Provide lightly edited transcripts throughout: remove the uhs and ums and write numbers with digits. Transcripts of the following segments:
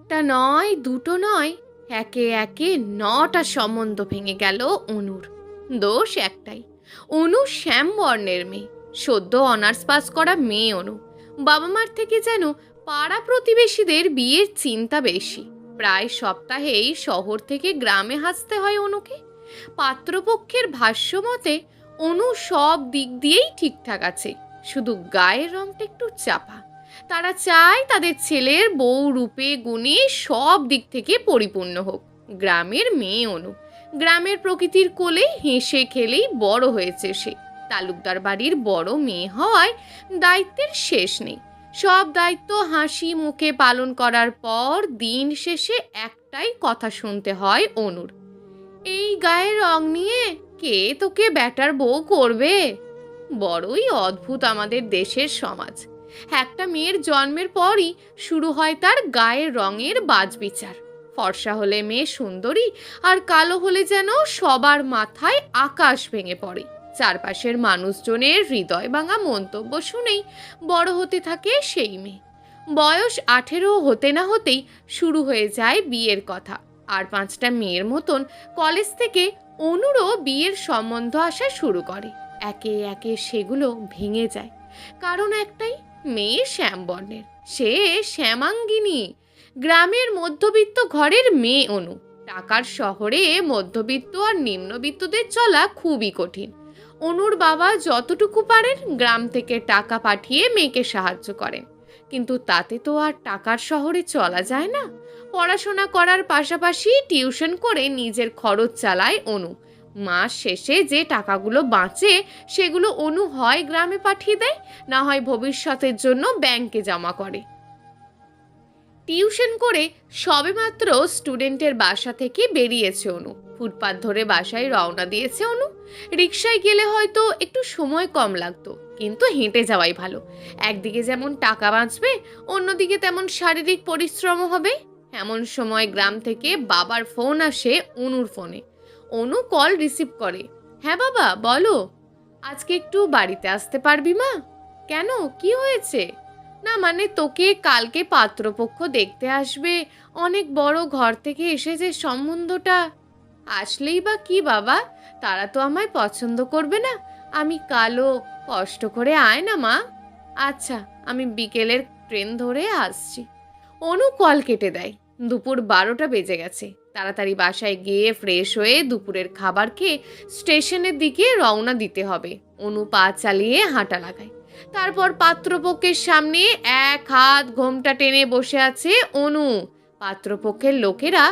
একটা নয়, দুটো নয়, একে একে ৯টা সম্বন্ধ ভেঙে গেল অনুর। দোষ একটাই, অনু শ্যামবর্ণের মেয়ে, সদ্য অনার্স পাস করা মেয়ে অনু। বাবা মার থেকে যেন পাড়া প্রতিবেশীদের বিয়ের চিন্তা বেশি। প্রায় সপ্তাহেই শহর থেকে গ্রামে আসতে হয় অনুকে। পাত্রপক্ষের ভাষ্য মতে অনু সব দিক দিয়েই ঠিকঠাক আছে, শুধু গায়ের রংটা একটু চাপা। তারা চায় তাদের ছেলের বউ রূপে গুণে সব দিক থেকে পরিপূর্ণ হোক। গ্রামের মেয়ে অনু, গ্রামের প্রকৃতির কোলে হেসে খেলেই বড় হয়েছে সে। তালুকদার বাড়ির বড় মেয়ে হওয়ায় দায়িত্বের শেষ নেই। সব দায়িত্ব হাসি মুখে পালন করার পর দিন শেষে একটাই কথা শুনতে হয় অনুর, এই গায়ের রং নিয়ে কে তোকে ব্যাটার বউ করবে? বড়ই অদ্ভুত আমাদের দেশের সমাজ। একটা মেয়ের জন্মের পরই শুরু হয় তার গায়ের রঙের বাজবিচার। ফর্সা হলে মেয়ে সুন্দরী, আর কালো হলে যেন সবার মাথায় আকাশ ভেঙে পড়ে। চারপাশের মানুষজনের হৃদয় ভাঙা মন্তব্য শুনেই বড় হতে থাকে সেই মেয়ে। বয়স 18 হতে না হতেই শুরু হয়ে যায় বিয়ের কথা। আর 5টা মেয়ের মতন কলেজ থেকে অনুরও বিয়ের সম্বন্ধ আসা শুরু করে। একে একে সেগুলো ভেঙে যায়, কারণ একটাই, মেয়ে শ্যামবর্ণের, সে শ্যামাঙ্গিনী। গ্রামের মধ্যবিত্ত ঘরের মেয়ে অনু। টাকার শহরে মধ্যবিত্ত আর নিম্নবিত্তদের চলা খুবই কঠিন। অনুর বাবা যতটুকু পারেন গ্রাম থেকে টাকা পাঠিয়ে মেয়েকে সাহায্য করেন, কিন্তু তাতে তো আর টাকার শহরে চলা যায় না। পড়াশোনা করার পাশাপাশি টিউশন করে নিজের খরচ চালায় অনু। মাস শেষে যে টাকাগুলো বাঁচে সেগুলো অনু হয় গ্রামে পাঠিয়ে দেয়, না হয় ভবিষ্যতের জন্য ব্যাংকে জমা করে। টিউশন করে সবেমাত্র স্টুডেন্টের বাসা থেকে বেরিয়েছে অনু। ফুটপাত ধরে বাসায় রওনা দিয়েছে অনু। রিকশায় গেলে হয়তো একটু সময় কম লাগতো, কিন্তু হেঁটে যাওয়াই ভালো। একদিকে যেমন টাকা বাঁচবে, অন্যদিকে তেমন শারীরিক পরিশ্রমও হবে। এমন সময় গ্রাম থেকে বাবার ফোন আসে অনুর ফোনে। অনু কল রিসিভ করে। হ্যাঁ বাবা, বলো। আজকে একটু বাড়িতে আসতে পারবি মা? কেন, কি হয়েছে? না মানে তোকে কালকে পাত্রপক্ষ দেখতে আসবে, অনেক বড় ঘর থেকে এসেছে সম্বন্ধটা। আসলেই বা কি বাবা, তারা তো আমায় পছন্দ করবে না। আমি কালো, কষ্ট করে আয় না মা। আচ্ছা, আমি বিকেলের ট্রেন ধরে আসছি। অনু কল কেটে দেয়। দুপুর 12টা বেজে গেছে। তাড়াতাড়ি বাসায় গিয়ে ফ্রেশ হয়ে দুপুরের খাবার খেয়ে স্টেশনের দিকে রওনা দিতে হবে। অনু পা চালিয়ে হাঁটা লাগায়। তারপর পাত্রপক্ষের সামনে এক হাত ঘোমটা টেনে বসে আছে অনু। পাত্রপক্ষের লোকেরা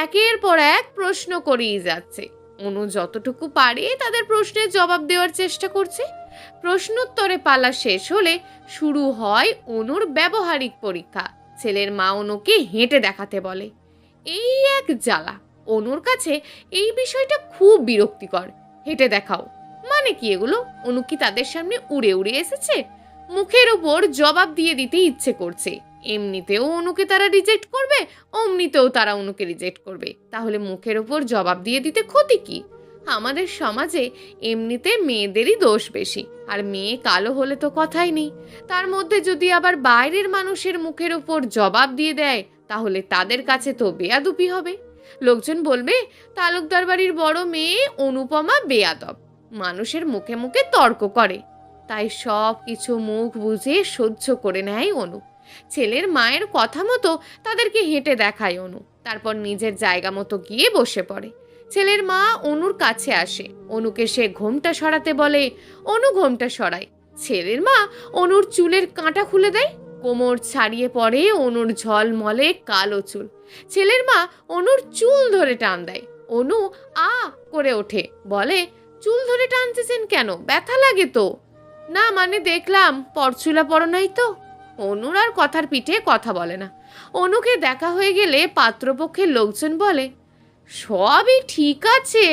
একের পর এক প্রশ্ন করেই যাচ্ছে। অনু যতটুকু পারে তাদের প্রশ্নের জবাব দেওয়ার চেষ্টা করছে। প্রশ্নোত্তরে পালা শেষ হলে শুরু হয় অনুর ব্যবহারিক পরীক্ষা। ছেলের মা অনুকে হেঁটে দেখাতে বলে। এই এক জ্বালা, অনুর কাছে এই বিষয়টা খুব বিরক্তিকর। হেঁটে দেখাও মানে কি এগুলো? অনু কি তাদের সামনে উড়ে উড়ে এসেছে? মুখের ওপর জবাব দিয়ে দিতে ইচ্ছে করছে। এমনিতেও অনুকে তারা রিজেক্ট করবে, অমনিতেও তারা অনুকে রিজেক্ট করবে, তাহলে মুখের ওপর জবাব দিয়ে দিতে ক্ষতি কি? আমাদের সমাজে এমনিতে মেয়েদেরই দোষ বেশি, আর মেয়ে কালো হলে তো কথাই নেই। তার মধ্যে যদি আবার বাইরের মানুষের মুখের ওপর জবাব দিয়ে দেয়, তাহলে তাদের কাছে তো বেয়াদবি হবে। লোকজন বলবে তালুকদার বাড়ির বড় মেয়ে অনুপমা বেয়াদব, মানুষের মুখে মুখে তর্ক করে। তাই সব কিছু মুখ বুঝে সহ্য করে নেয় অনু। ছেলের মায়ের কথা মতো তাদেরকে হেঁটে দেখায় অনু। তারপর নিজের জায়গা মতো গিয়ে বসে পড়ে। ছেলের মা অনুর কাছে আসে। অনুকে সে ঘোমটা সরাতে বলে। অনু ঘোমটা সরায়। ছেলের মা অনুর চুলের কাঁটা খুলে দেয়। কোমর ছাড়িয়ে পড়ে অনুর ঝলমলে কালো চুল। ছেলের মা অনুর চুল ধরে টান দেয়। অনু আ করে ওঠে, বলে, চুল ধরে টানতেছেন কেন? ব্যথা লাগে তো? না মানে দেখলাম পরচুলা পড়ো নাই তো। অনুর আর কথার পিঠে কথা বলে না। অনুকে দেখা হয়ে গেলে পাত্রপক্ষের লোকজন বলে, সবই ঠিক আছে,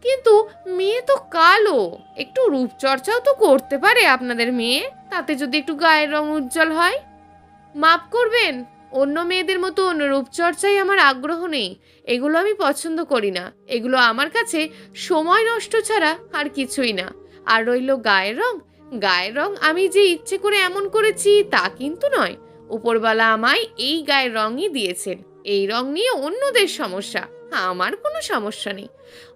কিন্তু মেয়ে তো কালো, একটু রূপচর্চাও তো করতে পারে আপনাদের মেয়ে, তাতে যদি একটু গায়ের রং উজ্জ্বল হয়। মাপ করবেন, অন্য মেয়েদের মতো অন্য রূপচর্চায় আমার আগ্রহ নেই। এগুলো আমি পছন্দ করি না। এগুলো আমার কাছে সময় নষ্ট ছাড়া আর কিছুই না। আর রইল গায়ের রং, গায়ের রং আমি যে ইচ্ছে করে এমন করেছি তা কিন্তু নয়। উপরওয়ালা আমায় এই গায়ের রঙই দিয়েছেন, এই রং নিয়ে অন্যদের সমস্যা, আমার কোনো সমস্যা নেই।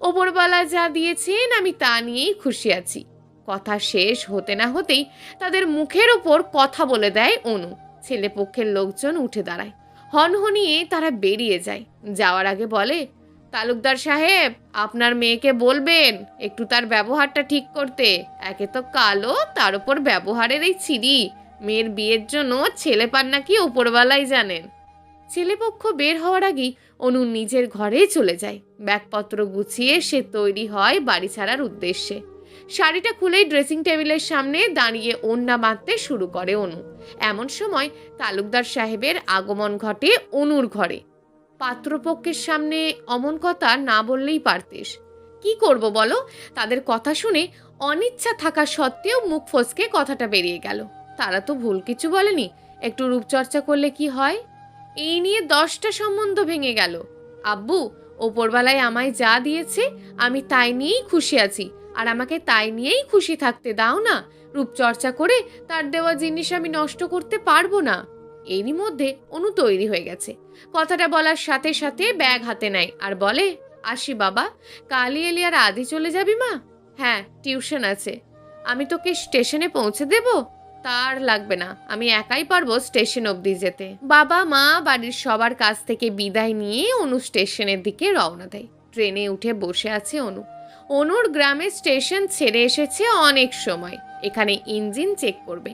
ওপরওয়ালা যা দিয়েছেন আমি তা নিয়েই খুশি আছি। কথা শেষ হতে না হতেই তাদের মুখের ওপর কথা বলে দেয় অনু। ছেলেপক্ষের লোকজন উঠে দাঁড়ায়, হনহনিয়ে তারা বেরিয়ে যায়। যাওয়ার আগে বলে, তালুকদার সাহেব, আপনার মেয়েকে বলবেন একটু তার ব্যবহারটা ঠিক করতে। একে তো কালো, তার উপর ব্যবহারের এই ছিরি। মেয়ের বিয়ের জন্য ছেলে পান নাকি উপরওয়ালাই জানেন। ছেলেপক্ষ বের হওয়ার আগেই অনু নিজের ঘরে চলে যায়। ব্যাগপত্র গুছিয়ে সে তৈরি হয় বাড়ি ছাড়ার উদ্দেশ্যে। শাড়িটা খুলেই ড্রেসিং টেবিলের সামনে দাঁড়িয়ে ওড়না বাঁধতে শুরু করে অনু। এমন সময় তালুকদার সাহেবের আগমন ঘটে অনুর ঘরে। পাত্রপক্ষের সামনে অমন কথা না বললেই পারতিস। কি করব বলো? তাদের কথা শুনে অনিচ্ছা থাকা সত্ত্বেও মুখ ফসকে কথাটা বেরিয়ে গেল। তারা তো ভুল কিছু বলেনি, একটু রূপচর্চা করলে কি হয়? এই নিয়ে 10টা সম্বন্ধ ভেঙে গেল। আব্বু, ওপরবেলায় আমায় যা দিয়েছে আমি তাই নিয়েই খুশি আছি, আর আমাকে তাই নিয়েই খুশি থাকতে দাও না। রূপচর্চা করে তার দেওয়া জিনিস আমি নষ্ট করতে পারবো না। এরই মধ্যে অনু তৈরি হয়ে গেছে। কথাটা বলার সাথে সাথে ব্যাগ হাতে নেয় আর বলে, আসি বাবা, কালই এলি আর আজই চলে যাবি মা? হ্যাঁ, টিউশন আছে। আমি তোকে স্টেশনে পৌঁছে দেব? তার লাগবে না, আমি একাই পারবো স্টেশন অবধি যেতে। বাবা মা বাড়ির সবার কাছ থেকে বিদায় নিয়ে অনু স্টেশনের দিকে রওনা দেয়। ট্রেনে উঠে বসে আছে অনু। অনুর গ্রামের স্টেশন ছেড়ে এসেছে অনেক সময়। এখানে ইঞ্জিন চেক করবে,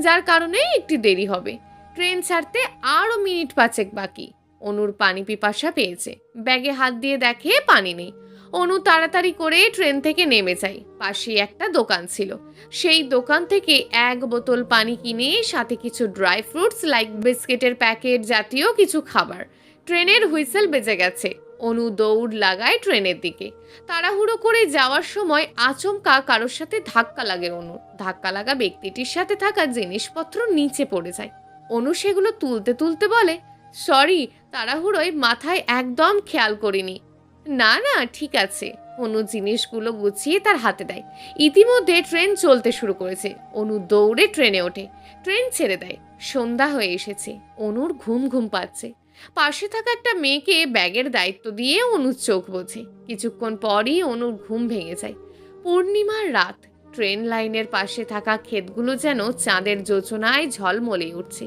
যার কারণে একটু দেরি হবে। ট্রেন ছাড়তে আরও মিনিট 5 বাকি। অনুর পানি পিপাসা পেয়েছে। ব্যাগে হাত দিয়ে দেখে পানি নেই। অনু তাড়াতাড়ি করে ট্রেন থেকে নেমে যায়। পাশেই একটা দোকান ছিল, সেই দোকান থেকে 1 বোতল পানি কিনে সাথে কিছু ড্রাই ফ্রুটস লাইক বিস্কিটের প্যাকেট জাতীয় কিছু খাবার। ট্রেনের হুইসেল বেজে গেছে। অনু দৌড় লাগায় ট্রেনের দিকে। তাড়াহুড়ো করে যাওয়ার সময় আচমকা কারোর সাথে ধাক্কা লাগে অনুর। ধাক্কা লাগা ব্যক্তিটির সাথে থাকা জিনিসপত্র নিচে পড়ে যায়। অনু সেগুলো তুলতে তুলতে বলে, সরি, তাড়াহুড়োয় মাথায় একদম খেয়াল করিনি। না না, ঠিক আছে। অনু জিনিসগুলো গুছিয়ে তার হাতে দেয়। ইতিমধ্যে ট্রেন চলতে শুরু করেছে। অনু দৌড়ে ট্রেনে ওঠে। ট্রেন ছেড়ে দেয়। সন্ধ্যা হয়ে এসেছে। অনুর ঘুম ঘুম পাচ্ছে। পাশে থাকা একটা মেয়েকে ব্যাগের দায়িত্ব দিয়ে অনুর চোখ বোঝে। কিছুক্ষণ পরই অনুর ঘুম ভেঙে যায়। পূর্ণিমার রাত। ট্রেন লাইনের পাশে থাকা ক্ষেতগুলো যেন চাঁদের যোজনায় ঝলমলে উঠছে।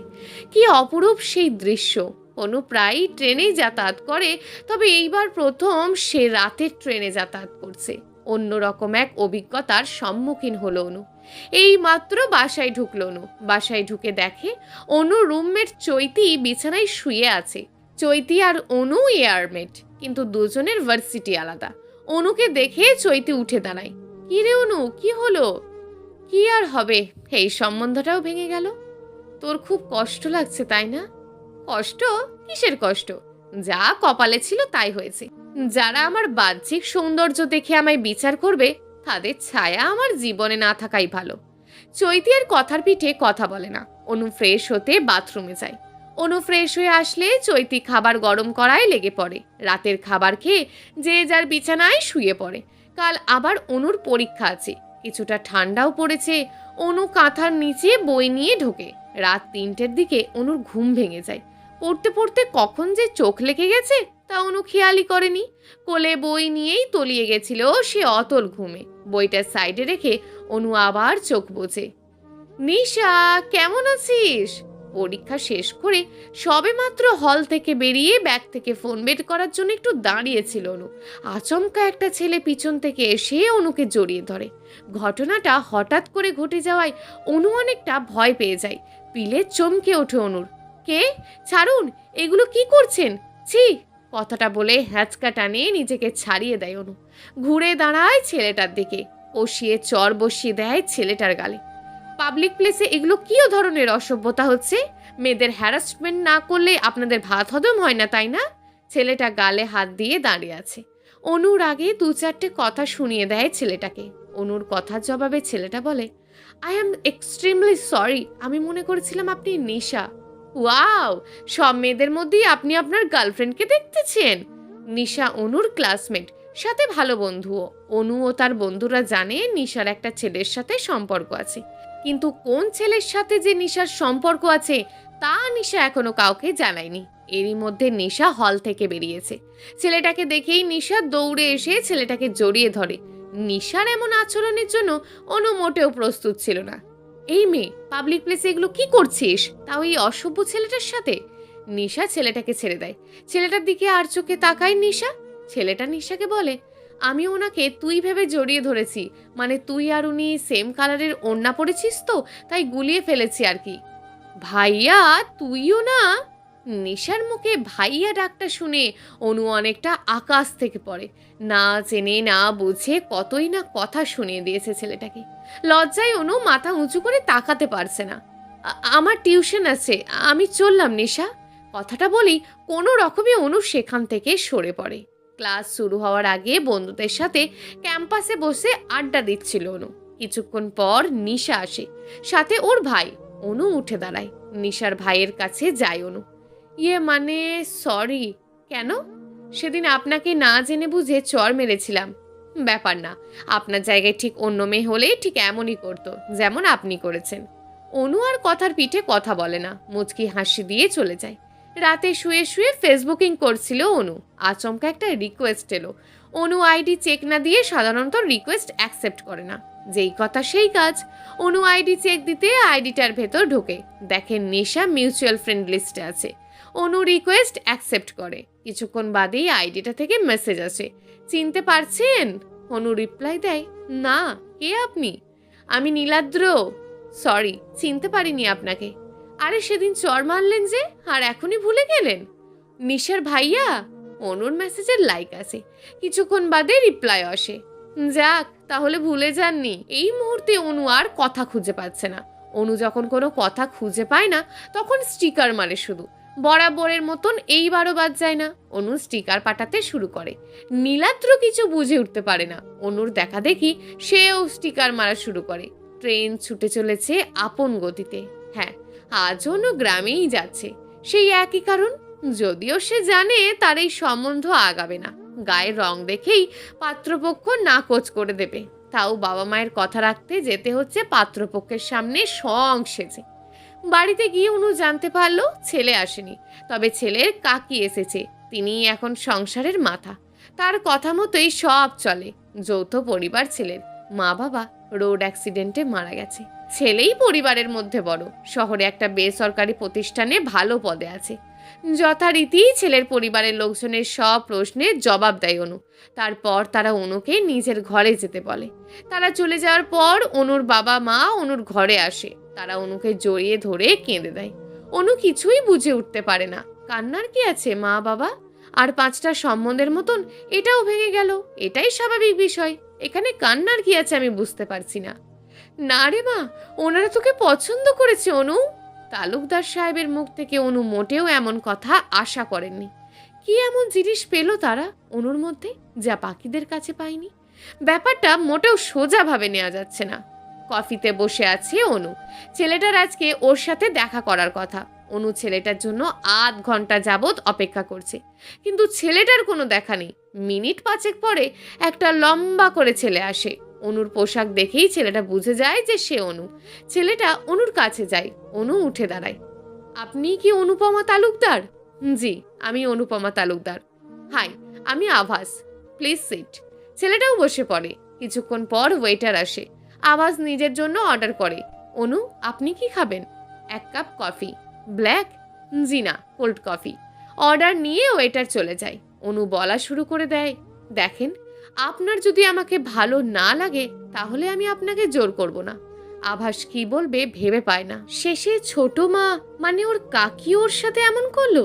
কি অপরূপ সেই দৃশ্য! অনু প্রায়ই ট্রেনেই যাতায়াত করে, তবে এইবার প্রথম সে রাতের ট্রেনে যাতায়াত করছে। অন্যরকম এক অভিজ্ঞতার সম্মুখীন হলো অনু। এই মাত্র বাসায় ঢুকলো অনু। বাসায় ঢুকে দেখে অনুর রুমমেট চৈতি বিছানায় শুয়ে আছে। চৈতি আর অনু এয়ারমেট, কিন্তু দুজনের ভার্সিটি আলাদা। অনুকে দেখে চৈতি উঠে দাঁড়ায়। কি রে অনু, কি হলো? কি আর হবে, এই সম্বন্ধটাও ভেঙে গেল। তোর খুব কষ্ট লাগছে তাই না? কষ্ট? কিসের কষ্ট? যা কপালে ছিল তাই হয়েছে। যারা আমার বাহ্যিক সৌন্দর্য দেখে আমায় বিচার করবে, তাদের ছায়া আমার জীবনে না থাকাই ভালো। চৈতি আর কথার পিঠে কথা বলে না। অনু ফ্রেশ হতে বাথরুমে যায়। অনু ফ্রেশ হয়ে আসলে চৈতি খাবার গরম করায় লেগে পড়ে। রাতের খাবার খেয়ে যে যার বিছানায় শুয়ে পড়ে। কাল আবার অনুর পরীক্ষা আছে। কিছুটা ঠান্ডাও পড়েছে। অনু কাঁথার নিচে বই নিয়ে ঢোকে। রাত 3টের দিকে অনুর ঘুম ভেঙে যায়। পড়তে পড়তে কখন যে চোখ লেগে গেছে তা অনু খেয়ালই করেনি। কোলে বই নিয়েই তলিয়ে গেছিল সে অতল ঘুমে। বইটার সাইডে রেখে অনু আবার চোখ বোঝে। নিশা, কেমন আছিস? পরীক্ষা শেষ করে সবেমাত্র হল থেকে বেরিয়ে ব্যাগ থেকে ফোন বের করার জন্য একটু দাঁড়িয়েছিল অনু। আচমকা একটা ছেলে পিছন থেকে এসে অনুকে জড়িয়ে ধরে। ঘটনাটা হঠাৎ করে ঘটে যাওয়ায় অনু অনেকটা ভয় পেয়ে যায়। পিলে চমকে ওঠে অনুর। কে? ছাড়ুন, এগুলো কি করছেন? ছি! কথাটা বলে হ্যাঁচকা টানে নিজেকে ছাড়িয়ে দেয় অনু। ঘুরে দাঁড়ায় ছেলেটার দিকে। কষিয়ে চর বসিয়ে দেয় ছেলেটার গালে। পাবলিক প্লেসে এগুলো কি ধরনের অসভ্যতা হচ্ছে? মেয়েদের হ্যারাসমেন্ট না করলে আপনাদের ভাত হজম হয় না তাই না? ছেলেটা গালে হাত দিয়ে দাঁড়িয়ে আছে। অনুর আগে 2-4টে কথা শুনিয়ে দেয় ছেলেটাকে। অনুর কথার জবাবে ছেলেটা বলে, আই অ্যাম এক্সট্রিমলি সরি, আমি মনে করেছিলাম আপনি নিশা। ওয়াও, সব মেয়েদের মধ্যেই আপনি আপনার গার্লফ্রেন্ডকে দেখতেছেন? নিশা অনুর ক্লাসমেট, সাথে ভালো বন্ধুও। অনু ও তার বন্ধুরা জানে নিশার একটা ছেলের সাথে সম্পর্ক আছে, কিন্তু কোন ছেলের সাথে যে নিশার সম্পর্ক আছে তা নিশা এখনো কাউকে জানায়নি। এরই মধ্যে নিশা হল থেকে বেরিয়েছে। ছেলেটাকে দেখেই নিশা দৌড়ে এসে ছেলেটাকে জড়িয়ে ধরে। নিশার এমন আচরণের জন্য অনু মোটেও প্রস্তুত ছিল না। এই মেয়ে, পাবলিক প্লেসে এগুলো কি করছিস, তাও এই অসভ্য ছেলেটার সাথে? নিশা ছেলেটাকে ছেড়ে দেয়। ছেলেটার দিকে আর চোখে তাকায় নিশা। ছেলেটা নিশাকে বলে, আমি ওনাকে তুই ভেবে জড়িয়ে ধরেছি, মানে তুই আর উনি সেম কালারের ওড়না পরেছিস তো, তাই গুলিয়ে ফেলেছি আর কি। ভাইয়া তুইও না? নিশার মুখে ভাইয়া ডাকটা শুনে অনু অনেকটা আকাশ থেকে পড়ে। না জেনে না বুঝে কতই না কথা শুনিয়ে দিয়েছে ছেলেটাকে। লজ্জায় অনু মাথা উঁচু করে তাকাতে পারছে না। আমার টিউশন আছে, আমি চললাম নিশা। কথাটা বলেই কোনো রকমে অনু সেখান থেকে সরে পড়ে। ক্লাস শুরু হওয়ার আগে বন্ধুদের সাথে ক্যাম্পাসে বসে আড্ডা দিচ্ছিল অনু। কিছুক্ষণ পর নিশা আসে, সাথে ওর ভাই। অনু উঠে দাঁড়ায়। নিশার ভাইয়ের কাছে যায় অনু। মানে সরি। কেন? সেদিন আপনাকে না জেনে বুঝে চর মেরেছিলাম। ব্যাপার না, আপনার জায়গায় ঠিক অন্য মেয়ে হলে ঠিক এমনই করতো যেমন আপনি করেছেন। অনু আর কথার পিঠে কথা বলে না, মুচকি হাসি দিয়ে চলে যায়। রাতে শুয়ে শুয়ে ফেসবুকিং করছিল অনু। আচমকা একটা রিকোয়েস্ট এলো। অনু আইডি চেক না দিয়ে সাধারণত রিকোয়েস্ট অ্যাকসেপ্ট করে না। যেই কথা সেই কাজ। অনু আইডি চেক দিতে আইডিটার ভেতর ঢোকে, দেখে নিশা মিউচুয়াল ফ্রেন্ড লিস্টে আছে। অনু রিকোয়েস্ট অ্যাকসেপ্ট করে। কিছুক্ষণ বাদেই আইডিটা থেকে মেসেজ আসে, চিনতে পারছেন? অনু রিপ্লাই দেয়, না, কে আপনি? আমি নীলাদ্র। সরি, চিনতে পারিনি আপনাকে। আরে সেদিন চর মারলেন যে, আর এখনই ভুলে গেলেন? নিশার ভাইয়া। অনুর মেসেজের লাইক আসে। কিছুক্ষণ বাদে রিপ্লাই আসে, যাক তাহলে ভুলে যাননি। এই মুহূর্তে অনু আর কথা খুঁজে পাচ্ছে না। অনু যখন কোনো কথা খুঁজে পায় না তখন স্টিকার মারে শুধু। বরাবরের মতন এইবারও বাদ যায় না। অনু স্টিকার পাঠাতে শুরু করে। নীলাদ্র কিছু বুঝে উঠতে পারে না। অনুর দেখা দেখি সেও স্টিকার মারা শুরু করে। ট্রেন ছুটে চলেছে আপন গতিতে। হ্যাঁ, আজ অনু গ্রামেই যাচ্ছে। সেই একই কারণ, যদিও সে জানে তার এই সম্বন্ধ আগাবে না। গায়ের রং দেখেই পাত্রপক্ষ নাকচ করে দেবে। তাও বাবা মায়ের কথা রাখতে যেতে হচ্ছে পাত্রপক্ষের সামনে সেজে। বাড়িতে গিয়ে অনু জানতে পারলো ছেলে আসেনি, তবে ছেলের কাকি এসেছে। তিনি এখন সংসারের মাথা। তার কথা মতোই সব চলে। যৌথ পরিবার ছেলের। মা বাবা রোড অ্যাক্সিডেন্টে মারা গেছে। ছেলেই পরিবারের মধ্যে বড়। শহরে একটা বেসরকারি প্রতিষ্ঠানে ভালো পদে আছে। যথারীতি ছেলের পরিবারের লোকজনের সব প্রশ্নের জবাব দেয় অনু। তারপর তারা অনুকে নিজের ঘরে যেতে বলে। তারা চলে যাওয়ার পর অনুর বাবা মা অনুর ঘরে আসে। তারা অনুকে জড়িয়ে ধরে কেঁদে দেয়। অনু কিছুই বুঝে উঠতে পারে না। কান্নার কি আছে মা বাবা? আর 5টা সম্বন্ধের মতন এটাও ভেঙে গেল, এটাই স্বাভাবিক বিষয়। এখানে কান্নার কি আছে আমি বুঝতে পারছি না। না রে মা, ওনারা তোকে পছন্দ করেছে অনু। তালুকদার সাহেবের মুখ থেকে অনু মোটেও এমন কথা আশা করেননি। কি এমন জিনিস পেল তারা অনুর মধ্যে, যা বাকিদের কাছে পায়নি? ব্যাপারটা মোটেও সোজাভাবে নেওয়া যাচ্ছে না। কফিতে বসে আছে অনু। ছেলেটার আজকে ওর সাথে দেখা করার কথা। অনু ছেলেটার জন্য আধ ঘন্টা যাবৎ অপেক্ষা করছে, কিন্তু ছেলেটার কোনো দেখা নেই। মিনিট 5 পরে একটা লম্বা করে ছেলে আসে। অনুর পোশাক দেখেই ছেলেটা বুঝে যায় যে সে অনু। ছেলেটা অনুর কাছে যায়। অনু উঠে দাঁড়ায়। আপনি কি অনুপমা তালুকদার? জি, আমি অনুপমা তালুকদার। হাই, আমি আভাস। Please sit. ছেলেটাও বসে পড়ে। কিছুক্ষণ পর ওয়েটার আসে। আভাস নিজের জন্য অর্ডার করে। অনু, আপনি কি খাবেন? 1 কাপ কফি। ব্ল্যাক? জি না, কোল্ড কফি। অর্ডার নিয়ে ওয়েটার চলে যায়। অনু বলা শুরু করে দেয়, দেখেন, আপনার যদি আমাকে ভালো না লাগে তাহলে আমি আপনাকে জোর করব না। আভাস কি বলবে ভেবে পায় না। শেষে ছোট মা মানে ওর কাকি ওর সাথে এমন করলো।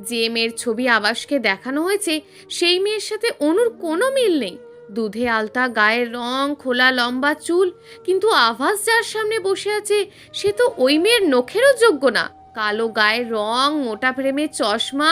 যে মেয়ের ছবি আভাসকে দেখানো হয়েছে সেই মেয়ের সাথে অনুর কোনো মিল নেই। দুধে আলতা গায়ের রং, খোলা লম্বা চুল, কিন্তু আভাস যার সামনে বসে আছে সে তো ওই মেয়ের নখেরও যোগ্য না। কালো গায়ের রং, মোটা ফ্রেমে চশমা,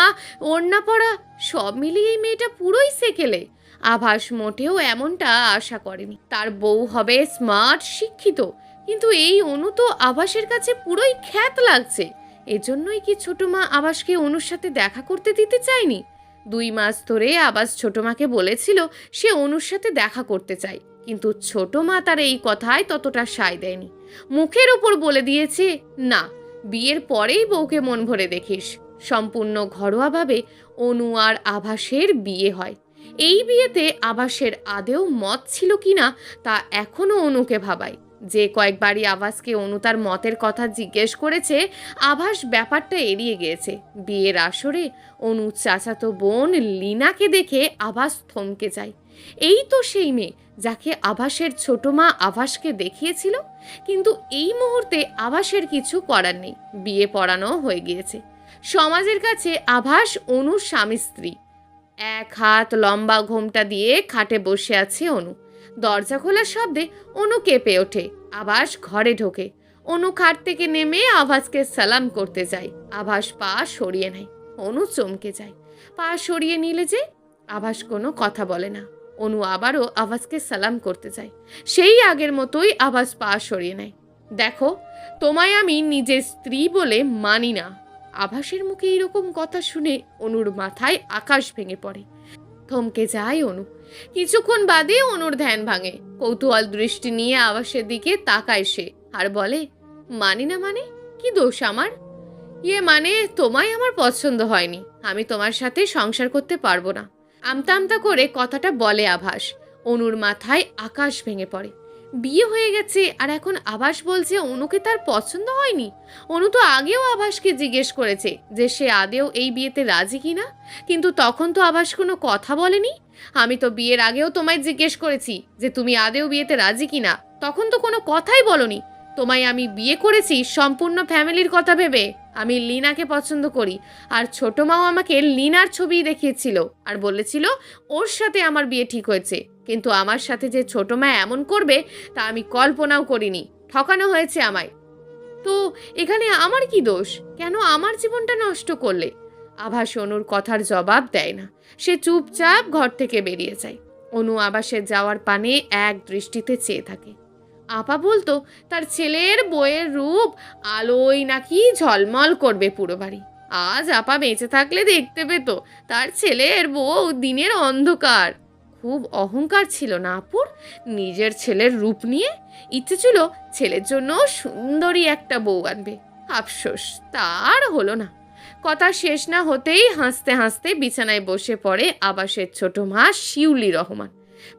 ওড়না পরা, সব মিলিয়ে এই মেয়েটা পুরোই সেকেলে। আভাস মোটেও এমনটা আশা করেনি। তার বউ হবে স্মার্ট, শিক্ষিত, কিন্তু এই অনু তো আভাসের কাছে পুরোই খ্যাত লাগছে। এজন্যই কি ছোট মা আভাসকে অনুর সাথে দেখা করতে দিতে চায়নি? 2 মাস ধরে আভাস ছোট মাকে বলেছিল সে অনুর সাথে দেখা করতে চায়, কিন্তু ছোট মা তার এই কথায় ততটা সায় দেয়নি। মুখের ওপর বলে দিয়েছে না, বিয়ের পরেই বউকে মন ভরে দেখিস। সম্পূর্ণ ঘরোয়াভাবে অনু আর আভাসের বিয়ে হয়। এই বিয়েতে আভাসের আদেও মত ছিল কিনা তা এখনও অনুকে ভাবায়। যে কয়েকবারই আভাসকে অনু তার মতের কথা জিজ্ঞেস করেছে, আভাস ব্যাপারটা এড়িয়ে গিয়েছে। বিয়ের আসরে অনু চাচাতো বোন লীনাকে দেখে আভাস থমকে যায়। এই তো সেই মেয়ে যাকে আভাসের ছোট মা আভাসকে দেখিয়েছিল। কিন্তু এই মুহূর্তে আভাসের কিছু করার নেই, বিয়ে পড়ানো হয়ে গিয়েছে। সমাজের কাছে আভাস অনুর স্বামী স্ত্রী। এক হাত লম্বা ঘোমটা দিয়ে খাটে বসে আছে অনু। দরজা খোলার শব্দে অনু কেঁপে ওঠে। আভাস ঘরে ঢোকে। অনু খাট থেকে নেমে আভাসকে সালাম করতে যায়। আভাস পা সরিয়ে নেয়। অনু চমকে যায়। পা সরিয়ে নিলে যে আভাস কোনো কথা বলে না। অনু আবারও আভাসকে সালাম করতে যায়। সেই আগের মতোই আভাস পা সরিয়ে নেয়। দেখো, তোমায় আমি নিজের স্ত্রী বলে মানি না। আভাসের মুখে এইরকম কথা শুনে অনুর মাথায় আকাশ ভেঙে পড়ে। থমকে যায় অনু। কিছুক্ষণ বাদে অনুর ধ্যান ভাঙে। কৌতূহল দৃষ্টি নিয়ে আভাসের দিকে তাকায় সে আর বলে, মানি না মানে? কি দোষ আমার? মানে তোমায় আমার পছন্দ হয়নি। আমি তোমার সাথে সংসার করতে পারবো না। আমতা আমতা করে কথাটা বলে আভাস। অনুর মাথায় আকাশ ভেঙে পড়ে। বিয়ে হয়ে গেছে আর এখন আভাস বলছে অনুকে তার পছন্দ হয়নি। অনু তো আগেও আভাসকে জিজ্ঞেস করেছে যে সে আদেও এই বিয়েতে রাজি কিনা, কিন্তু তখন তো আভাস কোনো কথা বলেনি। আমি তো বিয়ের আগেও তোমায় জিজ্ঞেস করেছি যে তুমি আদেও বিয়েতে রাজি কিনা, তখন তো কোনো কথাই বলনি। তোমায় আমি বিয়ে করেছি সম্পূর্ণ ফ্যামিলির কথা ভেবে। আমি লীনাকে পছন্দ করি, আর ছোট মাও আমাকে লীনার ছবি দেখিয়েছিল আর বলেছিল ওর সাথে আমার বিয়ে ঠিক হয়েছে। কিন্তু আমার সাথে যে ছোট মা এমন করবে তা আমি কল্পনাও করিনি। ঠকানো হয়েছে আমায়। তো এখানে আমার কি দোষ? কেন আমার জীবনটা নষ্ট করলে? আভাস অনুর কথার জবাব দেয় না। সে চুপচাপ ঘর থেকে বেরিয়ে যায়। অনু আভাসের যাওয়ার পানে এক দৃষ্টিতে চেয়ে থাকে। আপা বলতো তার ছেলের বউয়ের রূপ আলোয় নাকি ঝলমল করবে পুরো বাড়ি। আজ আপা বেঁচে থাকলে দেখতে পেত তার ছেলের বউ দিনের অন্ধকার। খুব অহংকার ছিল না আপুর নিজের ছেলের রূপ নিয়ে। ইচ্ছে ছিল ছেলের জন্য সুন্দরী একটা বউ আনবে। আফসোস তার হলো না। কথা শেষ না হতেই হাসতে হাসতে বিছানায় বসে পড়ে আভাসের ছোট মা শিউলি রহমান।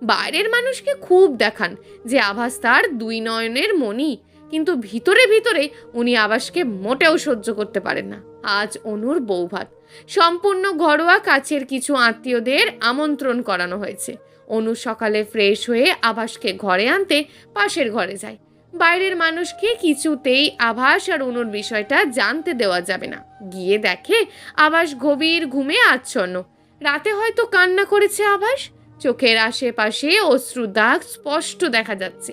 বাইরের মানুষকে খুব দেখান যে আভাস তার দুই নয়নের মণি, কিন্তু ভিতরে ভিতরে উনি আভাসকে মোটেও সহ্য করতে পারেন না। আজ অনুর বৌভাত। সম্পূর্ণ ঘরোয়া কাছের কিছু আত্মীয়দের আমন্ত্রণ করানো হয়েছে। অনু সকালে ফ্রেশ হয়ে আভাসকে ঘরে আনতে পাশের ঘরে যায়। বাইরের মানুষকে কিছুতেই আভাস আর অনুর বিষয়টা জানতে দেওয়া যাবে না। গিয়ে দেখে আভাস গভীর ঘুমে আচ্ছন্ন। রাতে হয়তো কান্না করেছে আভাস। চোখের আশেপাশে অশ্রু দাগ স্পষ্ট দেখা যাচ্ছে।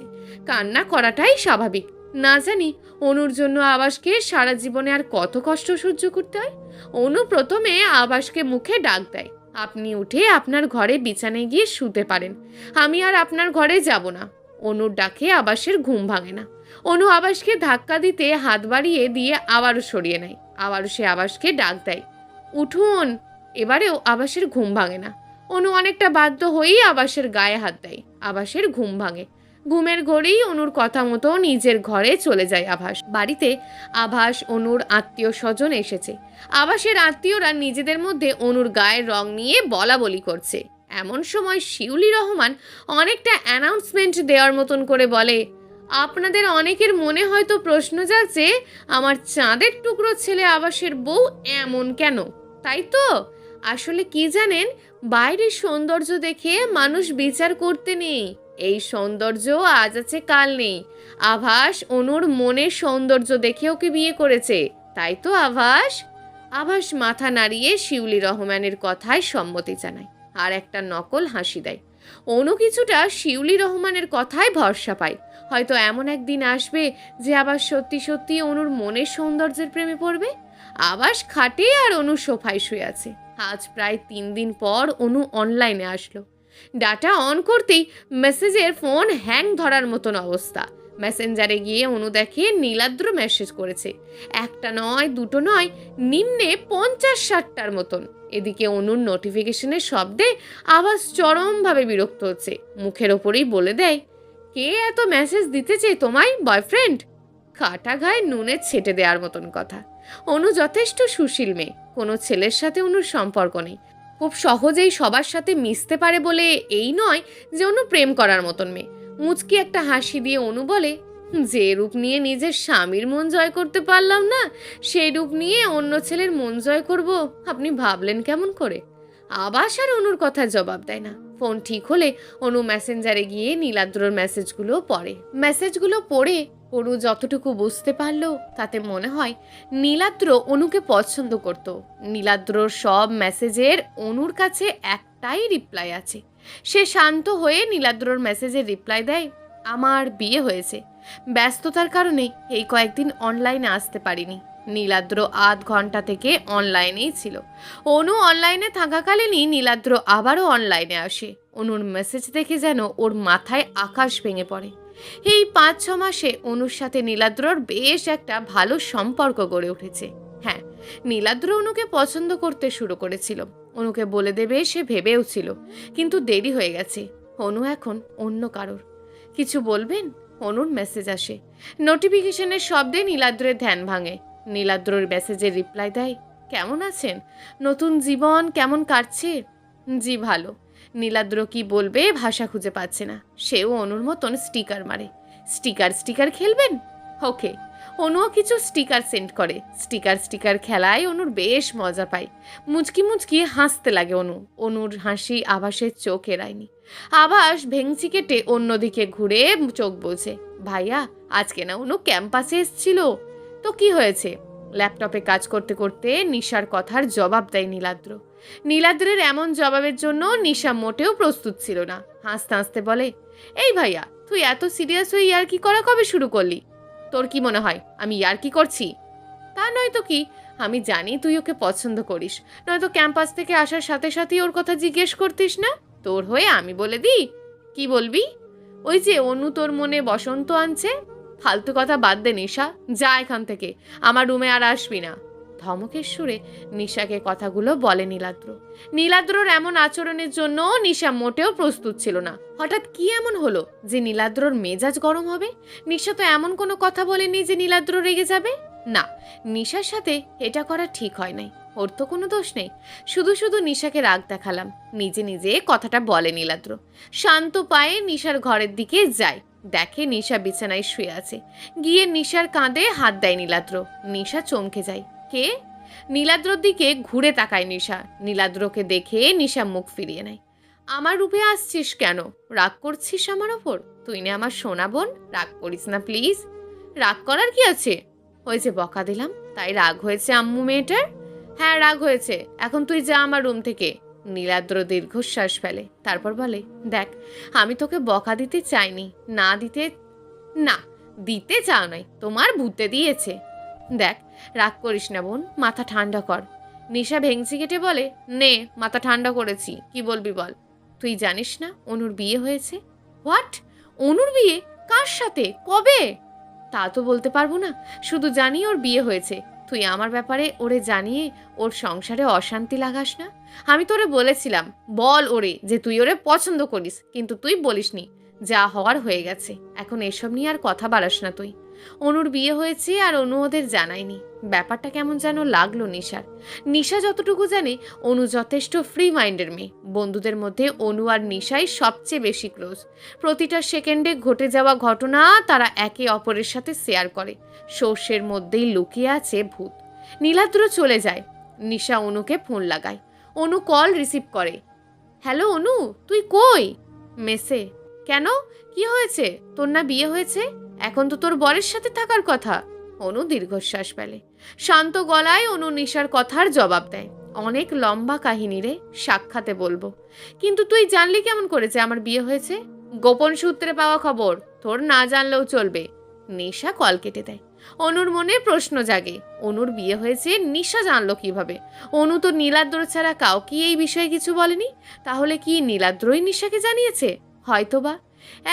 কান্না করাটাই স্বাভাবিক। না জানি অনুর জন্য আভাসকে সারা জীবনে আর কত কষ্ট সহ্য করতে হয়। অনু প্রথমে আভাসকে মুখে ডাক দেয়, আপনি উঠে আপনার ঘরে বিছানায় গিয়ে শুতে পারেন, আমি আর আপনার ঘরে যাব না। অনুর ডাকে আভাসের ঘুম ভাঙে না। অনু আভাসকে ধাক্কা দিতে হাত বাড়িয়ে দিয়ে আবারও সরিয়ে নেয়। আবারও সে আভাসকে ডাক দেয়, উঠুন। এবারেও আভাসের ঘুম ভাঙে না। অনু অনেকটা বাধ্য হয়েই আভাসের গায়ে হাত দেয়। আভাসের ঘুম ভাঙে। ঘুমের ঘরেই অনুর কথা মতো নিজের ঘরে চলে যায় আভাস। বাড়িতে আভাস অনুর আত্মীয় স্বজন এসেছে। আভাসের আত্মীয়রা নিজেদের মধ্যে অনুর গায়ের রং নিয়ে বলা বলি করছে। এমন সময় শিউলি রহমান অনেকটা অ্যানাউন্সমেন্ট দেওয়ার মতন করে বলে, আপনাদের অনেকের মনে হয়তো প্রশ্ন জাগছে আমার চাঁদের টুকরো ছেলে আভাসের বউ এমন কেন, তাই তো? আসলে কি জানেন, বাইরের সৌন্দর্য দেখে মানুষ বিচার করতে নেই। এই সৌন্দর্য আজ আছে কাল নেই। আভাস অনুর মনের সৌন্দর্য দেখে ওকে বিয়ে করেছে, তাই তো আভাস? আভাস মাথা নাড়িয়ে শিউলি রহমানের কথায় সম্মতি জানায় আর একটা নকল হাসি দেয়। অনু কিছুটা শিউলি রহমানের কথায় ভরসা পায়। হয়তো এমন একদিন আসবে যে আভাস সত্যি সত্যি অনুর মনের সৌন্দর্যের প্রেমে পড়বে। আভাস খাটে আর অনু সোফায় শুয়ে আছে। আজ প্রায় 3 দিন পর অনু অনলাইনে আসলো। ডাটা অন করতেই মেসেজের ফোন হ্যাং ধরার মতন অবস্থা। মেসেঞ্জারে গিয়ে অনু দেখে নীলাদ্র মেসেজ করেছে। একটা নয়, দুটো নয়, নিম্নে 50-60টার মতন। এদিকে অনুর নোটিফিকেশনের শব্দে আভাস চরমভাবে বিরক্ত হচ্ছে। মুখের ওপরেই বলে দেয়, কে এত মেসেজ দিতেছে তোমায়? বয়ফ্রেন্ড? কাটা গায়ে নুনে ছেটে দেওয়ার মতন কথা। অনু যথেষ্ট সুশীল মেয়ে, কোনো ছেলের সাথে অনুর সম্পর্ক নেই। খুব সহজেই সবার সাথে মিশতে পারে বলে এই নয় যে অনু প্রেম করার মতন মেয়ে। মুচকি একটা হাসি দিয়ে অনু বলে, যে রূপ নিয়ে নিজের স্বামীর মন জয় করতে পারলাম না, সেই রূপ নিয়ে অন্য ছেলের মন জয় করব আপনি ভাবলেন কেমন করে? আবাস আর অনুর কথার জবাব দেয় না। ফোন ঠিক হলে অনু মেসেঞ্জারে গিয়ে নীলাদ্রর মেসেজগুলো পড়ে অনু যতটুকু বুঝতে পারলো তাতে মনে হয় নীলাদ্র অনুকে পছন্দ করত। নীলাদ্রর সব মেসেজের অনুর কাছে একটাই রিপ্লাই আছে। সে শান্ত হয়ে নীলাদ্রর মেসেজের রিপ্লাই দেয়, আমার বিয়ে হয়েছে, ব্যস্ততার কারণে এই কয়েকদিন অনলাইনে আসতে পারিনি। নীলাদ্র আধ ঘন্টা থেকে অনলাইনেই ছিল। অনু অনলাইনে থাকাকালীনই নীলাদ্র আবারও অনলাইনে আসে। অনুর মেসেজ দেখে যেন ওর মাথায় আকাশ ভেঙে পড়ে। এই 5-6 মাসে অনুর সাথে নীলাদ্রর বেশ একটা ভালো সম্পর্ক গড়ে উঠেছে। হ্যাঁ, নীলাদ্র অনুকে পছন্দ করতে শুরু করেছিল, অনুকে বলে দেবে সে ভেবেও ছিল, কিন্তু দেরি হয়ে গেছে। অনু এখন অন্য কারোর। কিছু বলবেন? অনুর মেসেজ আসে। নোটিফিকেশনের শব্দে নীলাদ্রের ধ্যান ভাঙে। নীলাদ্রর মেসেজের রিপ্লাই দেয়, কেমন আছেন? নতুন জীবন কেমন কাটছে? জি ভালো। নীলাদ্র কি বলবে ভাষা খুঁজে পাচ্ছে না। সেও অনুর মতন স্টিকার মারে। স্টিকার খেলবেন? ওকে। অনুও কিছু স্টিকার সেন্ড করে। স্টিকার খেলায় অনুর বেশ মজা পায়। মুচকি হাসতে লাগে অনু। অনুর হাসি আভাসের চোখ এড়ায়নি। আভাস ভেংচি কেটে অন্যদিকে ঘুরে চোখ বোঝে। ভাইয়া, আজকে না অনু ক্যাম্পাসে এসেছিল? তো কি হয়েছে? ল্যাপটপে কাজ করতে করতে নিশার কথার জবাব দেয় নীলাদ্র। নীলাদ্রের এমন জবাবের জন্য নিশা মোটেও প্রস্তুত ছিল না। হাসতে হাসতে বলে, এই ভাইয়া, তুই এত সিরিয়াস হয়ে ইয়ার্কি করা কবে শুরু করলি? তোর কি মনে হয় আমি ইয়ার্কি করছি? তা নয় তো কি, আমি জানি তুই ওকে পছন্দ করিস, নয়তো ক্যাম্পাস থেকে আসার সাথে সাথেই ওর কথা জিজ্ঞেস করতিস না? তোর হয়ে আমি বলে দিই? কি বলবি? ওই যে অনু তোর মনে বসন্ত আনছে। ফালতু কথা বাদ দে নিশা, যা এখান থেকে, আমার রুমে আর আসবি না। ধমকের সুরে নিশাকে কথাগুলো বলে নীলাদ্র। নীলাদ্রর এমন আচরণের জন্য নিশা মোটেও প্রস্তুত ছিল না। হঠাৎ কি এমন হলো যে নীলাদ্রর মেজাজ গরম হবে? নিশা তো এমন কোনো কথা বলেনি যে নীলাদ্র রেগে যাবে। না, নিশার সাথে এটা করা ঠিক হয় নাই। ওর তো কোনো দোষ নেই, শুধু নিশাকে রাগ দেখালাম। নিজে কথাটা বলে নীলাদ্র। শান্ত পায়ে নিশার ঘরের দিকে যায়। দেখে নিশা বিছানায় শুয়ে আছে। গিয়ে নিশার কাঁধে হাত দেয় নীলাদ্র। নিশা চমকে যায়। কে? নীলাদ্রর দিকে ঘুরে তাকায় নিশা। নীলাদ্রকে দেখে নিশা মুখ ফিরিয়ে নেয়। আমার রূপে আসছিস কেন? রাগ করছিস আমার ওপর? তুই না আমার সোনা বোন, রাগ করিস না প্লিজ। রাগ করার কি আছে? হয়েছে বকা দিলাম তাই রাগ হয়েছে আম্মু মেয়েটার? হ্যাঁ, রাগ হয়েছে। এখন তুই যা আমার রুম থেকে। নীলাদ্র দীর্ঘশ্বাস ফেলে, তারপর বলে, দেখ, আমি তোকে বকা দিতে চাইনি। না দিতে চাও নাই, তোমার ভূতে দিয়েছে। দেখ, রাগ করিস না বোন, মাথা ঠান্ডা কর। নিশা ভেংচি কেটে বলে, নে, মাথা ঠান্ডা করেছি, কি বলবি বল। তুই জানিস না অনুর বিয়ে হয়েছে? হোয়াট? অনুর বিয়ে? কার সাথে? কবে? তা তো বলতে পারবো না, শুধু জানি ওর বিয়ে হয়েছে। তুই আমার ব্যাপারে ওরে জানিয়ে ওর সংসারে অশান্তি লাগাস না। আমি তোরে বলেছিলাম, বল ওরে যে তুই ওরে পছন্দ করিস, কিন্তু তুই বলিসনি। যা হওয়ার হয়ে গেছে, এখন এসব নিয়ে আর কথা বাড়াস না তুই। অনুর বিয়ে হয়েছে আর অনু ওদের জানায়নি। ব্যাপারটা কেমন যেন লাগলো নিশার। নিশা যতটুকু জানে, অনু যথেষ্ট ফ্রি মাইন্ডের মেয়ে। বন্ধুদের মধ্যে অনু আর নিশাই সবচেয়ে বেশি ক্লোজ। প্রতিটা সেকেন্ডে ঘটে যাওয়া ঘটনা তারা একে অপরের সাথে শেয়ার করে। সর্ষের মধ্যেই লুকিয়ে আছে ভূত। নীলাদ্র চলে যায়। নিশা অনুকে ফোন লাগায়। অনু কল রিসিভ করে। হ্যালো অনু, তুই কই? মেসে। কেন, কি হয়েছে? তোর না বিয়ে হয়েছে? এখন তো তোর বরের সাথে থাকার কথা। অনু দীর্ঘশ্বাস ফেলে। শান্ত গলায় অনু নিশার কথার জবাব দেয়, অনেক লম্বা কাহিনী রে, সাক্ষাতে বলবো। কিন্তু তুই জানলি কেমন করে যে আমার বিয়ে হয়েছে? গোপন সূত্রে পাওয়া খবর, তোর না জানলেও চলবে। নিশা কল কেটে দেয়। অনুর মনে প্রশ্ন জাগে, অনুর বিয়ে হয়েছে নিশা জানলো কিভাবে? অনু তো নীলাদ্র ছাড়া কাউকে এই বিষয়ে কিছু বলেনি। তাহলে কি নীলাদ্রই নিশাকে জানিয়েছে? হয়তোবা।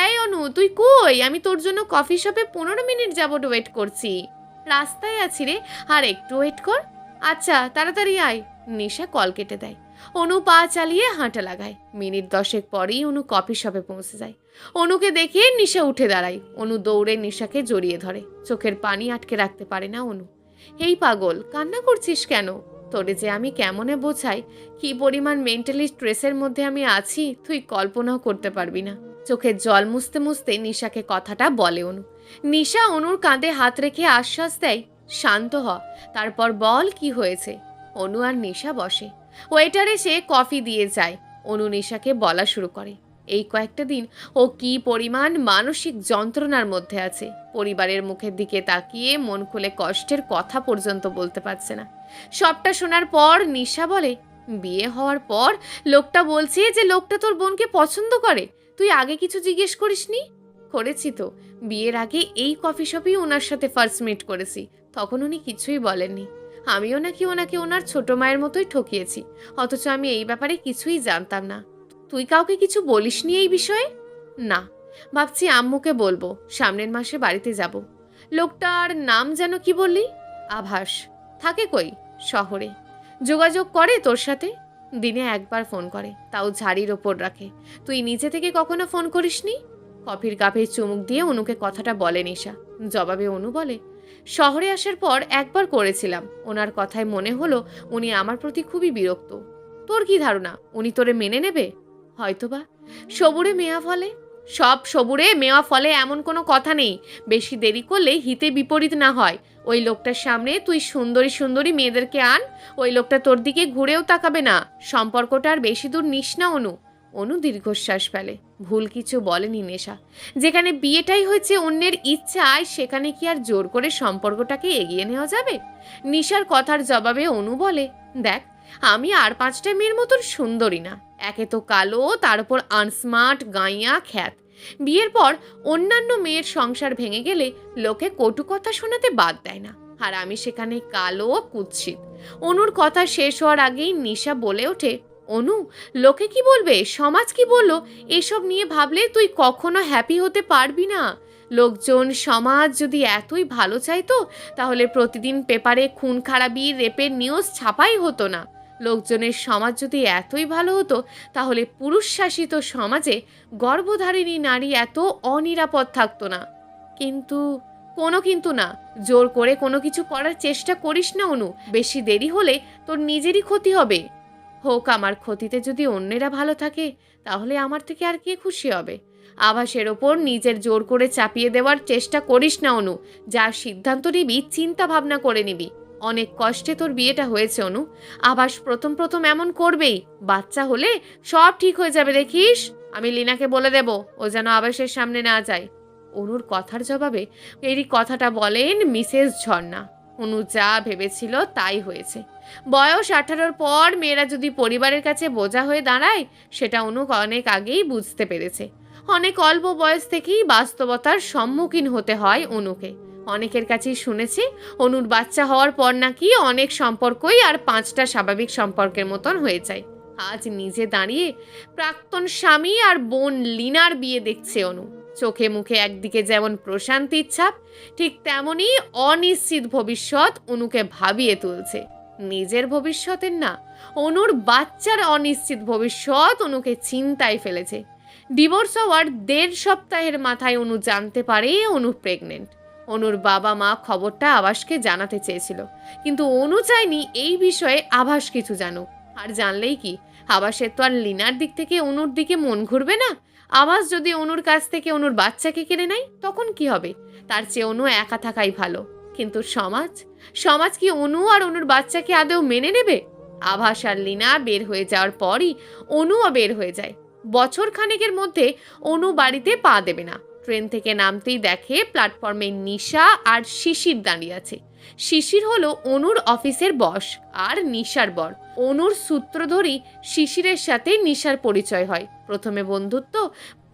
এই অনু, তুই কই? আমি তোর জন্য কফি শপে 15 মিনিট যাবত ওয়েট করছি। রাস্তায় আছি রে, আর একটু ওয়েট কর। আচ্ছা, তাড়াতাড়ি আয়। নিশা কল কেটে দেয়। অনু পা চালিয়ে হাঁটা লাগায়। মিনিট 10 পরেই অনু কফি শপে পৌঁছে যায়। অনুকে দেখে নিশা উঠে দাঁড়ায়। অনু দৌড়ে নিশাকে জড়িয়ে ধরে। চোখের পানি আটকে রাখতে পারে না অনু। এই পাগল, কান্না করছিস কেন? তোরে যে আমি কেমনে বোঝাই কি পরিমাণ মেন্টালি স্ট্রেসের মধ্যে আমি আছি, তুই কল্পনাও করতে পারবি না। চোখের জল মুছতে মুছতে নিশাকে কথাটা বলে অনু। নিশা অনুর কাঁধে হাত রেখে আশ্বাস দেয়, শান্ত হ, তারপর বল কি হয়েছে। অনু আর নিশা বসে। ওয়েটার এসে কফি দিয়ে যায়। অনু নিশাকে বলা শুরু করে এই কয়েকটা দিন ও কি পরিমাণ মানসিক যন্ত্রণার মধ্যে আছে। পরিবারের মুখের দিকে তাকিয়ে মন খুলে কষ্টের কথা পর্যন্ত বলতে পারছে না। সবটা শোনার পর নিশা বলে, বিয়ে হওয়ার পর লোকটা বলছে যে লোকটা তোর বোনকে পছন্দ করে, তুই আগে কিছু জিজ্ঞেস করিসনি? করেছি তো, বিয়ের আগে এই কফি শপেই ওনার সাথে ফার্স্ট মিট করেছি, তখন উনি কিছুই বলেননি। আমিও নাকি ওনাকে ওনার ছোট মায়ের মতোই ঠকিয়েছি, অথচ আমি এই ব্যাপারে কিছুই জানতাম না। তুই কাউকে কিছু বলিসনি এই বিষয়ে? না, ভাবছি আম্মুকে বলবো, সামনের মাসে বাড়িতে যাব। লোকটার নাম যেন কি বললি? আভাস। থাকে কই? শহরে। যোগাযোগ করে তোর সাথে? দিনে একবার ফোন করে, তাও ঝাড়ির ওপর রাখে। তুই নিজে থেকে কখনো ফোন করিসনি? কফির কাপে চুমুক দিয়ে অনুকে কথাটা বলে নিশা। জবাবে অনু বলে, শহরে আসার পর একবার করেছিলাম, ওনার কথায় মনে হলো উনি আমার প্রতি খুবই বিরক্ত। তোর কি ধারণা উনি তোরে মেনে নেবে? হয়তোবা। সবুরে মেয়া ফলে। সব সবুরে মেওয়া ফলে এমন কোনো কথা নেই। বেশি দেরি করলে হিতে বিপরীত না হয়। ওই লোকটার সামনে তুই সুন্দরী সুন্দরী মেয়েদেরকে আন, ওই লোকটা তোর দিকে ঘুরেও তাকাবে না। সম্পর্কটা আর বেশি দূর নিস না অনু। অনু দীর্ঘশ্বাস ফেলে। ভুল কিছু বলেনি নেশা। যেখানে বিয়েটাই হয়েছে অন্যের ইচ্ছায়, সেখানে কি আর জোর করে সম্পর্কটাকে এগিয়ে নেওয়া যাবে? নিশার কথার জবাবে অনু বলে, দেখ, আমি আর 5টা মেয়ের মতন সুন্দরী না। একে তো কালো, তার উপর আনস্মার্ট, গাইয়া, খ্যাত। বিয়ের পর অন্যান্য মেয়ের সংসার ভেঙে গেলে লোকে কটু কথা শোনাতে বাদ দেয় না, আর আমি সেখানে কালো, কুৎসিত। অনুর কথা শেষ হওয়ার আগেই নিশা বলে ওঠে, অনু, লোকে কি বলবে, সমাজ কি বললো, এসব নিয়ে ভাবলে তুই কখনো হ্যাপি হতে পারবি না। লোকজন, সমাজ যদি এতই ভালো চাইতো তাহলে প্রতিদিন পেপারে খুন খারাপি, রেপের নিউজ ছাপাই হতো না। লোকজনের সমাজ যদি এতই ভালো হতো তাহলে পুরুষ শাসিত সমাজে গর্ভধারিণী নারী এত অনিরাপদ থাকতো না। কিন্তু কোনো কিন্তু না। জোর করে কোনো কিছু করার চেষ্টা করিস না অনু। বেশি দেরি হলে তোর নিজেরই ক্ষতি হবে। হোক আমার ক্ষতিতে, যদি অন্যেরা ভালো থাকে তাহলে আমার থেকে আর কে খুশি হবে? আভাসের ওপর নিজের জোর করে চাপিয়ে দেওয়ার চেষ্টা করিস না অনু। যার সিদ্ধান্ত নিবি চিন্তা ভাবনা করে নিবি। অনেক কষ্টে তোর বিয়েটা হয়েছে অনু। আভাস প্রথম প্রথম এমন করবেই, বাচ্চা হলে সব ঠিক হয়ে যাবে দেখিস। আমি লীনাকে বলে দেব ও যেন আভাসের সামনে না যায়। অনুর কথার জবাবে এই কথাটা বলেন মিসেস ঝর্ণা। অনু যা ভেবেছিল তাই হয়েছে। বয়স 18-র পর মেয়েরা যদি পরিবারের কাছে বোঝা হয়ে দাঁড়ায়, সেটা অনু অনেক আগেই বুঝতে পেরেছে। অনেক অল্প বয়স থেকেই বাস্তবতার সম্মুখীন হতে হয় অনুকে। অনেকের কাছেই শুনেছি অনুর বাচ্চা হওয়ার পর নাকি অনেক সম্পর্কই আর 5টা স্বাভাবিক সম্পর্কের মতন হয়ে যায়। আজ নিজে দাঁড়িয়ে প্রাক্তন স্বামী আর বোন লীনার বিয়ে দেখছে অনু। চোখে মুখে একদিকে যেমন প্রশান্তির ছাপ, ঠিক তেমনই অনিশ্চিত ভবিষ্যৎ অনুকে ভাবিয়ে তুলছে। নিজের ভবিষ্যতের না, অনুর বাচ্চার অনিশ্চিত ভবিষ্যৎ অনুকে চিন্তায় ফেলেছে। ডিভোর্স হওয়ার 1.5 সপ্তাহের মাথায় অনু জানতে পারে অনু প্রেগনেন্ট। অনুর বাবা মা খবরটা আভাসকে জানাতে চেয়েছিল, কিন্তু অনু চায়নি এই বিষয়ে আভাস কিছু জানুক। আর জানলেই কি, আভাসের তো আর লীনার দিক থেকে অনুর দিকে মন ঘুরবে না। আভাস যদি অনুর কাছ থেকে অনুর বাচ্চাকে কেড়ে নেয় তখন কি হবে? তার চেয়ে অনু একা থাকাই ভালো। কিন্তু সমাজ, সমাজ কি অনু আর অনুর বাচ্চাকে আদৌ মেনে নেবে? আভাস আর লীনা বের হয়ে যাওয়ার পরই অনুও বের হয়ে যায়। বছর খানেকের মধ্যে অনু বাড়িতে পা দেবে না। ট্রেন থেকে নামতেই দেখে প্ল্যাটফর্মে নিশা আর শিশির দাঁড়িয়ে আছে। শিশির হলো অনুর অফিসের বস আর নিশার বর। অনুর সূত্র ধরেই শিশিরের সাথে নিশার পরিচয় হয়। প্রথমে বন্ধুত্ব,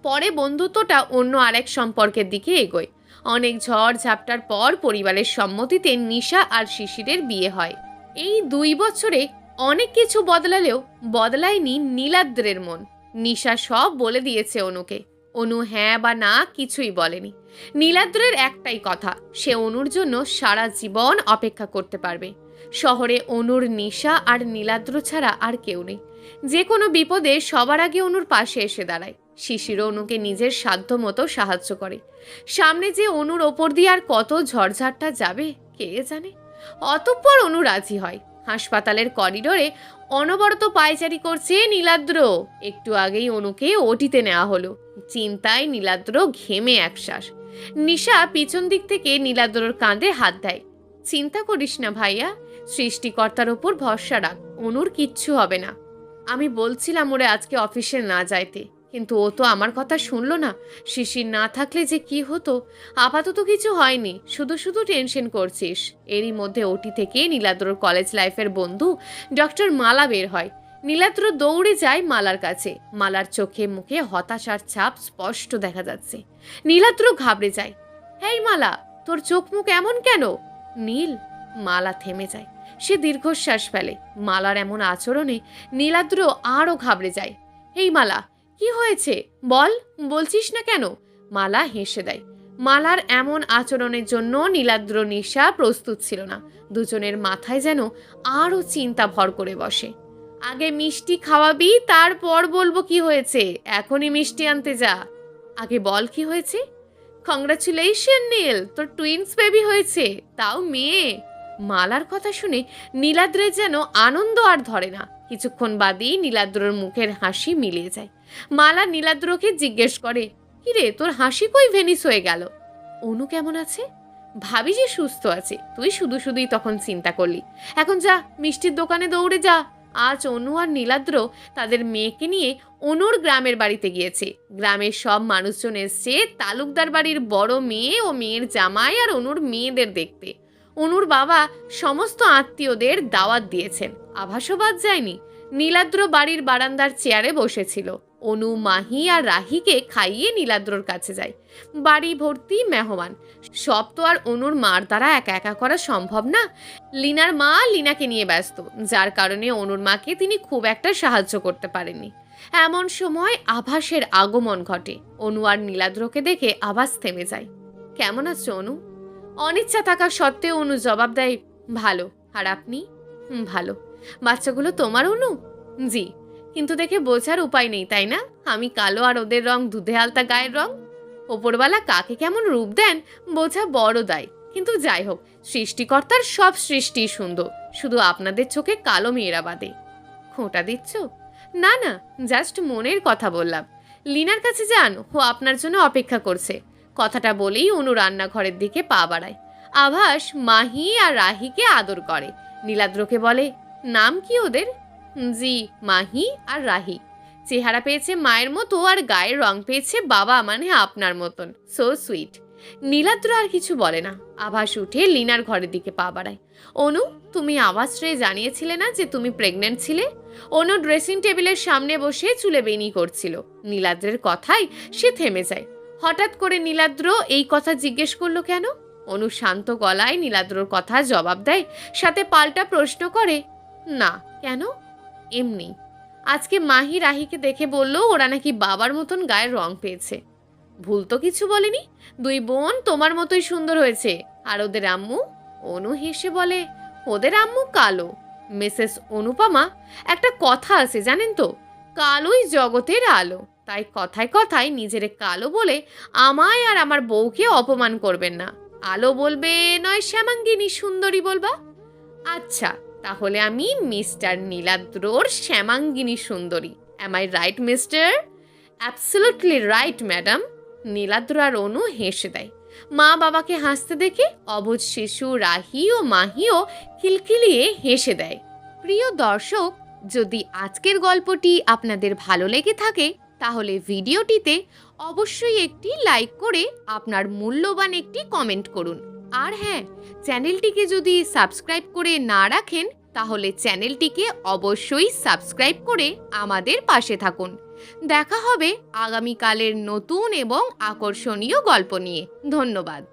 পরে বন্ধুত্বটা অন্য আরেক সম্পর্কের দিকে এগোয়। অনেক ঝড় ঝাপটার পর পরিবারের সম্মতিতে নিশা আর শিশিরের বিয়ে হয়। এই 2 বছরে অনেক কিছু বদলালেও বদলায়নি নীলাদ্রের মন। নিশা সব বলে দিয়েছে অনুকে। অনু হ্যাঁ বা না কিছুই বলেনি। নীলাদ্রের একটাই কথা, সে অনুর জন্য সারা জীবন অপেক্ষা করতে পারবে। শহরে অনুর, নিশা আর নীলাদ্র ছাড়া আর কেউ নেই। যে কোনো বিপদে সবার আগে অনুর পাশে এসে দাঁড়ায়। শিশিরও অনুকে নিজের সাধ্য মতো সাহায্য করে। সামনে যে অনুর ওপর দিয়ে আর কত ঝড়ঝাপটা যাবে কে জানে। অতঃপর অনু রাজি হয়। হাসপাতালের করিডোরে অনবরত পায়চারি করছে নীলাদ্র। একটু আগেই অনুকে ওটিতে নেওয়া হলো। চিন্তায় নীলাদ্র ঘেমে একশ্বাস। নিশা পিছন দিক থেকে নীলাদ্রর কাঁধে হাত দেয়। চিন্তা করিস না ভাইয়া, সৃষ্টিকর্তার ওপর ভরসা রাখ, অনুর কিচ্ছু হবে না। আমি বলছিলাম ওরে আজকে অফিসে না যাইতে, কিন্তু ও তো আমার কথা শুনলো না। শিশির না থাকলে যে কি হতো। আপাতত কিছু হয়নি, শুধু শুধু টেনশন করছিস। এরই মধ্যে ওটি থেকে নীলাদ্রর কলেজ লাইফের বন্ধু ডক্টর মালা বের হয়। নীলাদ্র দৌড়ে যায় মালার কাছে। মালার চোখে মুখে হতাশার ছাপ স্পষ্ট দেখা যাচ্ছে। নীলাদ্র ঘাবড়ে যায়। হেই মালা, তোর চোখ মুখ এমন কেন? নীল। মালা থেমে যায়। সে দীর্ঘশ্বাস ফেলে। মালার এমন আচরণে নীলাদ্র আরও ঘাবড়ে যায়। হেই মালা, কি হয়েছে বল, বলছিস না কেন? মালা হেসে দেয়। মালার এমন আচরণের জন্য নীলাদ্র, নিশা প্রস্তুত ছিল না। দুজনের মাথায় যেন আরও চিন্তা ভর করে বসে। আগে মিষ্টি খাওয়াবি, তারপর বলবো কি হয়েছে। এখনই মিষ্টি আনতে যা। আগে বল কি হয়েছে। কংগ্রাচুলেশন নীল, তোর টুইন্স বেবি হয়েছে, তাও মেয়ে। মালার কথা শুনে নীলাদ্রের যেন আনন্দ আর ধরে না। কিছুক্ষণ বাদেই নীলাদ্রর মুখের হাসি মিলিয়ে যায়। মালা নীলাদ্রকে জিজ্ঞেস করে, কিরে তোর হাসি কই ভেনিস হয়ে গেল? অনু কেমন আছে? ভাবি যে সুস্থ আছে, তুই শুধু শুধুই তখন চিন্তা করলি। এখন যা, মিষ্টির দোকানে দৌড়ে যা। আজ অনু আর নীলাদ্র তাদের মেয়েকে নিয়ে অনুর গ্রামের বাড়িতে গিয়েছে। গ্রামের সব মানুষজন এসছে তালুকদার বাড়ির বড় মেয়ে ও মেয়ের জামাই আর অনুর মেয়েদের দেখতে। অনুর বাবা সমস্ত আত্মীয়দের দাওয়াত দিয়েছেন। আভাসও বাদ যায়নি। নীলাদ্র বাড়ির বারান্দার চেয়ারে বসেছিল। অনু, মাহি আর রাহিকে খাইয়ে নীলাদ্রর কাছে যায়। বাড়ি ভর্তি মেহমান। সব তো আর অনুর মার দ্বারা একা একা করা সম্ভব না। লিনার মা লিনাকে নিয়ে ব্যস্ত, যার কারণে অনুর মাকে তিনি খুব একটা সাহায্য করতে পারেননি। এমন সময় আভাসের আগমন ঘটে। অনু আর নীলাদ্রকে দেখে আভাস থেমে যায়। কেমন আছো অনু? অনিচ্ছা থাকা সত্ত্বেও অনু জবাব দেয়, ভালো। আর আপনি? ভালো। বাচ্চাগুলো তোমার অনু? জি। কিন্তু দেখে বোঝার উপায় নেই, তাই না? আমি কালো আর ওদের রং দুধে আলতা গায়ের রং। ওপরওয়ালা কাকে কেমন রূপ দেন বোঝা বড় দায়। কিন্তু যাই হোক, সৃষ্টিকর্তার সব সৃষ্টি সুন্দর, শুধু আপনাদের চোখে কালো মেয়েরা বাদে। খোঁটা দিচ্ছ? না না, জাস্ট মনের কথা বললাম। লিনার কাছে যান, ও আপনার জন্য অপেক্ষা করছে। কথাটা বলেই অনু রান্নাঘরের দিকে পা বাড়ায়। আভাস মাহি আর রাহিকে আদর করে। নীলাদ্রকে বলে, নাম কি ওদের? জি, মাহি আর রাহি। চেহারা পেয়েছে মায়ের মতো আর গায়ের রং পেয়েছে বাবা মানে আপনার মতন। So sweet. নীলাদ্র আর কিছু বলে না। আভাস উঠে লিনার ঘরের দিকে পা বাড়ায়। অনু, তুমি আভাসরে জানিয়েছিলে না যে তুমি প্রেগনেন্ট ছিলে? অনু ড্রেসিং টেবিলের সামনে বসে চুলে বেনি করছিল। নীলাদ্রের কথায় সে থেমে যায়। হঠাৎ করে নীলাদ্র এই কথা জিজ্ঞেস করলো কেন? অনু শান্ত গলায় নীলাদ্রর কথা জবাব দেয়, সাথে পাল্টা প্রশ্ন করে, না। কেন? এমনি। আজকে মাহি রাহিকে দেখে বলল ওরা নাকি বাবার মতন গায়ের রং পেয়েছে। ভুল তো কিছু বলেনি। দুই বোন তোমার মতোই সুন্দর হয়েছে। আর ওদের আম্মু? অনু হেসে বলে, ওদের আম্মু কালো। মিসেস অনুপমা, একটা কথা আছে জানেন তো, কালোই জগতের আলো। তাই কথায় কথায় নিজেরে কালো বলে আমায় আর আমার বউকে অপমান করবেন না। আলো বলবে নয় শ্যামাঙ্গিনী সুন্দরী বলবা। আচ্ছা, তাহলে আমি মিস্টার নীলাদ্রর শ্যামাঙ্গিনী সুন্দরী। Am I right mister? Absolutely right madam. Niladra আর অনু হেসে দেয়। মা বাবাকে হাসতে দেখে অবুঝ শিশু রাহি ও মাহিও খিলখিলিয়ে হেসে দেয়। প্রিয় দর্শক, যদি আজকের গল্পটি আপনাদের ভালো লেগে থাকে তাহলে ভিডিওটিতে অবশ্যই একটি লাইক করে আপনার মূল্যবান একটি কমেন্ট করুন। আর হ্যাঁ, চ্যানেলটিকে যদি সাবস্ক্রাইব করে না রাখেন তাহলে চ্যানেলটিকে অবশ্যই সাবস্ক্রাইব করে আমাদের পাশে থাকুন। দেখা হবে আগামীকালের নতুন এবং আকর্ষণীয় গল্প নিয়ে। ধন্যবাদ।